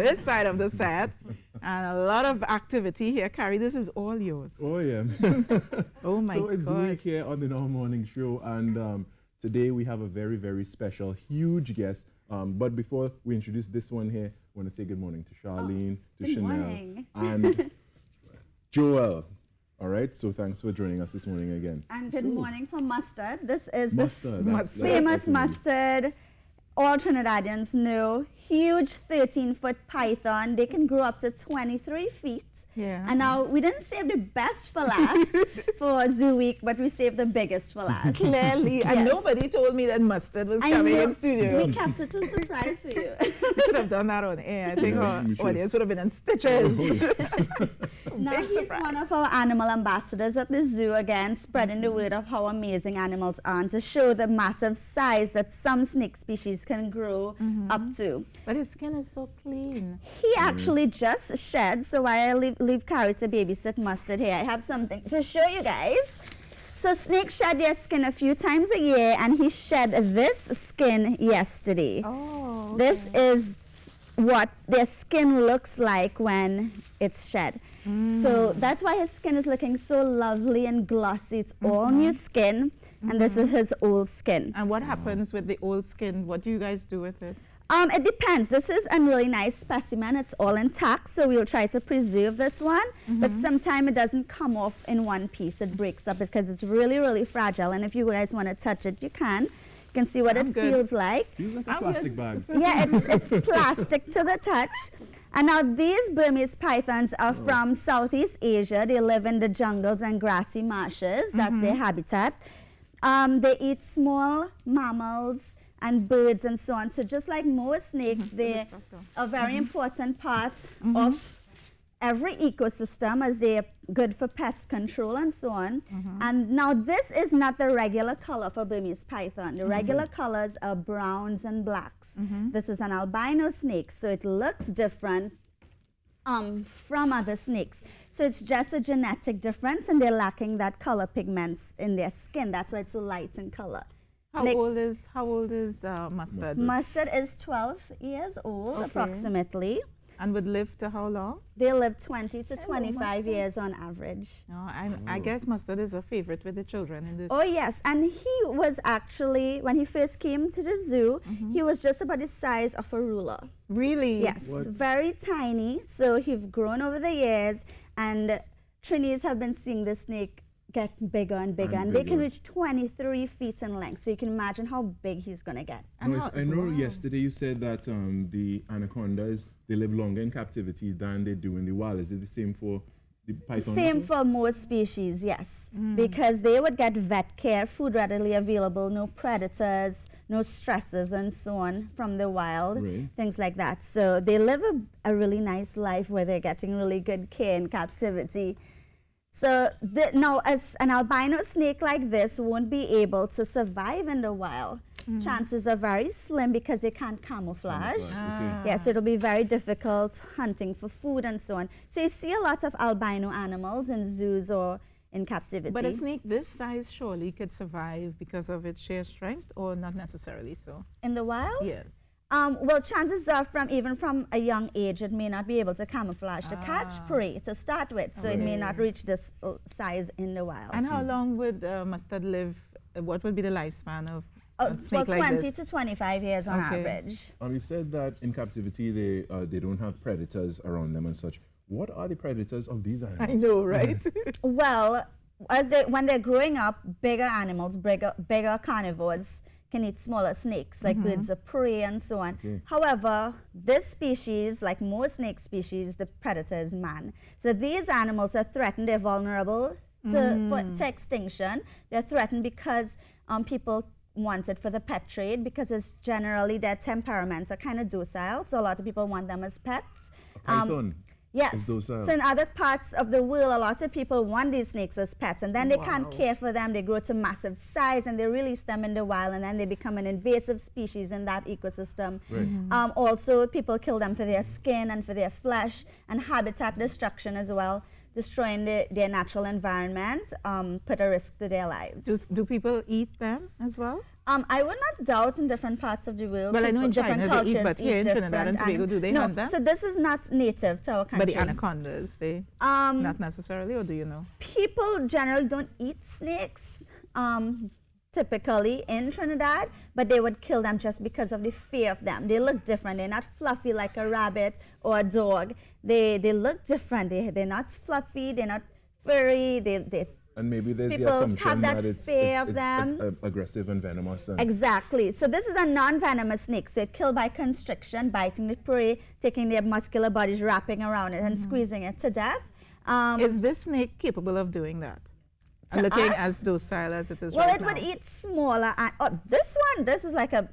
this side of the set, and a lot of activity here. Carrie, this is all yours. Oh, yeah. Oh, my God. So it's Week here on the Now Morning Show, and today we have a very, very special, huge guest. But before we introduce this one here, I want to say good morning to Charlene, to Chanel, and Joel. All right, so thanks for joining us this morning again. And good morning from Mustard. This is Mustard, the famous mustard. All Trinidadians know. Huge 13-foot python. They can grow up to 23 feet. Yeah. And now we didn't save the best for last for Zoo Week, but we saved the biggest for last. Clearly, Yes. and nobody told me that Mustard was coming in studio. We kept it a surprise for you. We should have done that on air. I think our audience would have been in stitches. Now he's one of our animal ambassadors at the zoo again, spreading the word of how amazing animals are and to show the massive size that some snake species can grow up to. But his skin is so clean. He actually just shed, so while I leave Carrie to babysit Mustard here, I have something to show you guys. So snakes shed their skin a few times a year, and he shed this skin yesterday. Oh, okay. This is what their skin looks like when it's shed. So that's why his skin is looking so lovely and glossy. It's all new skin, and this is his old skin. And what happens with the old skin? What do you guys do with it? It depends. This is a really nice specimen. It's all intact, so we'll try to preserve this one. But sometimes it doesn't come off in one piece. It breaks up because it's really, really fragile. And if you guys want to touch it, you can. You can see what it feels like. Feels like a plastic bag. Yeah, it's plastic to the touch. And now these Burmese pythons are from Southeast Asia. They live in the jungles and grassy marshes. That's their habitat. They eat small mammals and birds and so on. So just like most snakes, they are a very important part of every ecosystem, as they're good for pest control and so on. And now this is not the regular color for Burmese python. The regular colors are browns and blacks. This is an albino snake, so it looks different from other snakes. So it's just a genetic difference, and they're lacking that color pigments in their skin. That's why it's so light in color. How old is Mustard? Mustard is 12 years old, approximately. And would live to how long? They live 20 to 25 years on average. No, I guess Mustard is a favorite with the children in this. Oh, yes. And he was actually, when he first came to the zoo, he was just about the size of a ruler. Really? Yes, very tiny. So he's grown over the years, and Trinis have been seeing the snake get bigger and bigger, and they can reach 23 feet in length. So you can imagine how big he's going to get. I know yesterday you said that the anacondas, they live longer in captivity than they do in the wild. Is it the same for the python? Same for most species, yes. Because they would get vet care, food readily available, no predators, no stresses and so on from the wild, things like that. So they live a really nice life where they're getting really good care in captivity. So now, as an albino snake like this won't be able to survive in the wild, chances are very slim because they can't camouflage. Yeah, so it'll be very difficult hunting for food and so on. So you see a lot of albino animals in zoos or in captivity. But a snake this size surely could survive because of its sheer strength, or not necessarily so? In the wild? Yes. Well, chances are even from a young age, it may not be able to camouflage to catch prey to start with, so it may not reach this size in the wild. And how long would Mustard live? What would be the lifespan of a snake well, like 20 this? to 25 years on average. You said that in captivity they don't have predators around them and such. What are the predators of these animals? I know, right? Well, when they're growing up, bigger animals, bigger carnivores can eat smaller snakes, like birds of prey and so on. However, this species, like most snake species, the predator is man. So these animals are threatened. They're vulnerable to extinction. They're threatened because people want it for the pet trade, because it's generally their temperaments are kind of docile. So a lot of people want them as pets. Python. Yes. So in other parts of the world, a lot of people want these snakes as pets, and then they can't care for them. They grow to massive size, and they release them in the wild, and then they become an invasive species in that ecosystem. Also, people kill them for their skin and for their flesh, and habitat destruction as well, destroying their natural environment, put a risk to their lives. Do people eat them as well? I would not doubt in different parts of the world. Well, I know in different China cultures they eat, but here in Trinidad and Tobago, do they no, hunt them? so this is not native to our country. But the anacondas, they not necessarily, or do you know? People generally don't eat snakes typically in Trinidad, but they would kill them just because of the fear of them. They look different. They're not fluffy like a rabbit or a dog. They look different. They're not fluffy. They're not furry. And maybe there's the People assumption have that it's fear of them. aggressive and venomous. And Exactly. So this is a non-venomous snake. So it killed by constriction, biting the prey, taking their muscular bodies, wrapping around it, and squeezing it to death. Is this snake capable of doing that? To Looking us? as docile as it is Well, right it now. would eat smaller. This is like a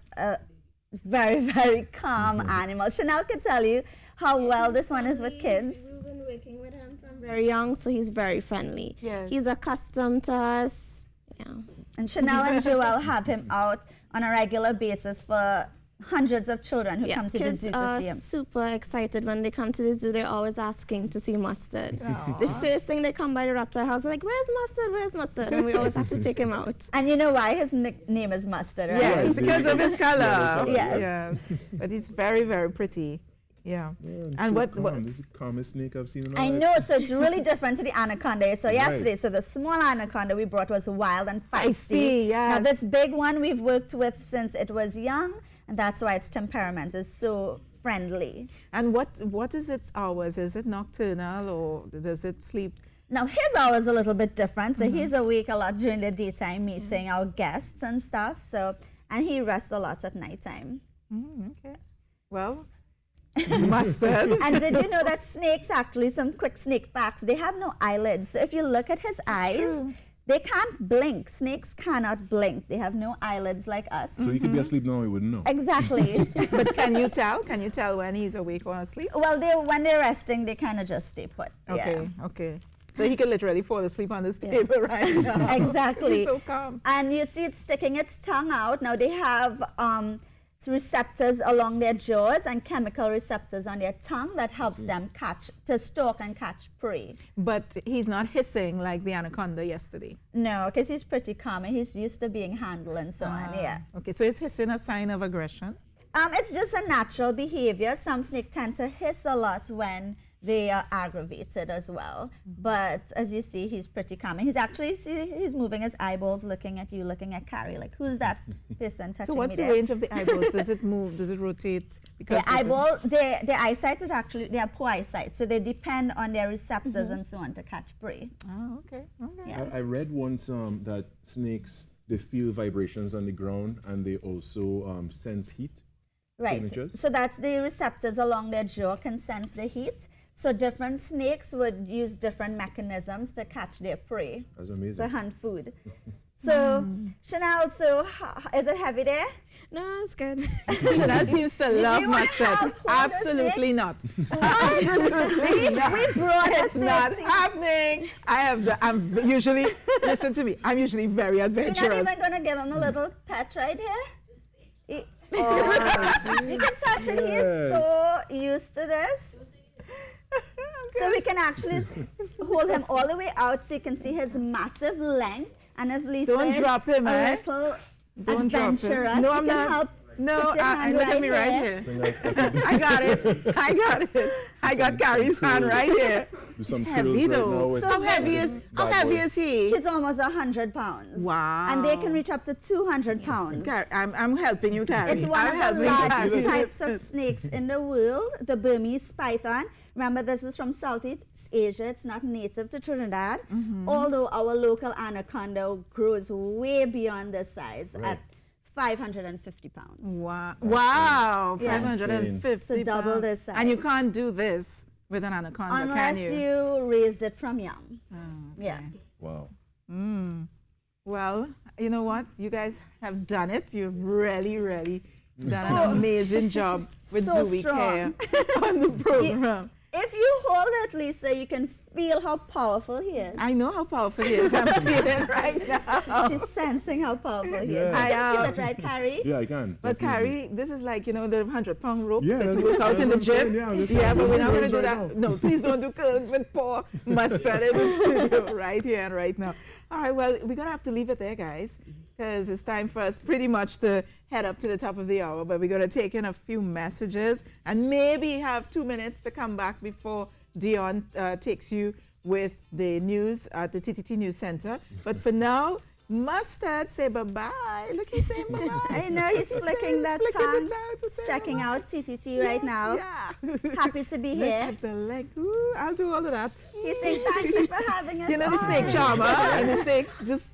very, very calm animal. Chanel can tell you how well this one is with kids. We've been working with him from very young, so he's very friendly. Yes. He's accustomed to us. Yeah. And Chanel and Joel have him out on a regular basis for hundreds of children who come to the kids zoo to are see him. super excited when they come to the zoo. They're always asking to see Mustard. Aw. The first thing they come by the reptile house, they're like, "Where's Mustard? Where's Mustard?" And we always have to take him out. And you know why his nickname is Mustard, right? Yes, Yes, because of his color. Yes. Yeah. But he's very, very pretty. Yeah. and And so what- calm. This is the calmest snake I've seen in my I life. know, so it's really different to the anaconda. So Right. yesterday, so the small anaconda we brought was wild and feisty. Feisty, yes. Now this big one we've worked with since it was young, and that's why its temperament is so friendly. And what is its hours? Is it nocturnal or does it sleep? Now his hours a little bit different, so he's awake a lot during the daytime, meeting our guests and stuff. So, and he rests a lot at nighttime. Okay. Well, Mustard. And did you know that snakes actually, some quick snake facts, they have no eyelids. So if you look at his eyes, true. they can't blink. Snakes cannot blink. They have no eyelids like us. So you could be asleep now, you wouldn't know. Exactly. But can you tell? Can you tell when he's awake or asleep? Well, when they're resting, they kind of just stay put. Okay, okay. So he could literally fall asleep on this table right now. Exactly. He's so calm. And you see it sticking its tongue out. Now they have receptors along their jaws and chemical receptors on their tongue that helps them to stalk and catch prey. But he's not hissing like the anaconda yesterday. No, because he's pretty calm and he's used to being handled and so on. Yeah. Okay, so is hissing a sign of aggression? It's just a natural behavior. Some snakes tend to hiss a lot when they are aggravated as well. But as you see, he's pretty calm. And he's moving his eyeballs, looking at you, looking at Carrie, like, who's that person touching So what's me the there? range of the eyeballs? Does it move? Does it rotate? Because Their eyesight is actually, they have poor eyesight. So they depend on their receptors and so on to catch prey. Oh, okay. Okay. Yeah. I read once that snakes, they feel vibrations on the ground and they also sense heat. Right. Signatures? So that's the receptors along their jaw can sense the heat. So different snakes would use different mechanisms to catch their prey, That's to amazing. hunt food. So, Chanel, so is it heavy there? No, it's good. Chanel seems to love you wanna mustard. help hold this Absolutely thing? not. Absolutely not. We brought It's it not happening. I'm usually, listen to me, I'm usually very You're not adventurous. even going to give him a little pet right here? You can touch it. He is so used to this. So we can actually hold him all the way out so you can see his massive length. And if Lisa Don't is drop him, a eh? little Don't drop him. adventurous, No, you I'm can not. help. No, put your hand look at me right there. here. I got it. I got it. I got Carrie's hand right here. With some Heavy pills right though. now with So How heavy this is bad how heavy boy. is he? He's almost 100 pounds. Wow. And they can reach up to 200 pounds. I'm helping you, Carrie. It's one I'm of the helping largest Carrie. types of snakes in the world, the Burmese python. Remember, this is from Southeast Asia. It's not native to Trinidad, although our local anaconda grows way beyond this size Right. at 550 pounds. Wow. Wow. Yeah. 550 So double pounds. this size. And you can't do this with an anaconda, Unless can you? you raised it from young. Oh, Yeah. Wow. Well, you know what? You guys have done it. You've really, really done an amazing job with So Zoo Week strong. here on the program. If you hold it, Lisa, you can feel how powerful he is. I know how powerful he is. I'm seeing it right now. She's sensing how powerful he is. Yeah. You I can feel am. it, right, Carrie? Yeah, I can. But definitely. Carrie, this is like, you know, the 100-pound rope Yeah, that you that's work out what in the I'm saying, gym. yeah, I'm just Yeah, saying, but we're do not going to curls do right that. now. No, please don't do curls with poor mustard in the studio right here and right now. All right, well, we're going to have to leave it there, guys, because it's time for us pretty much to head up to the top of the hour. But we're going to take in a few messages and maybe have 2 minutes to come back before Dion takes you with the news at the TTT News Center. But for now, Mustard, say bye-bye. Look, he's saying bye-bye. I know, he's flicking that tongue. He's checking out TTT right now. Yeah. Happy to be Look here. at the leg. Ooh, I'll do all of that. He's saying thank you for having us You know the on. snake charmer and the snake just...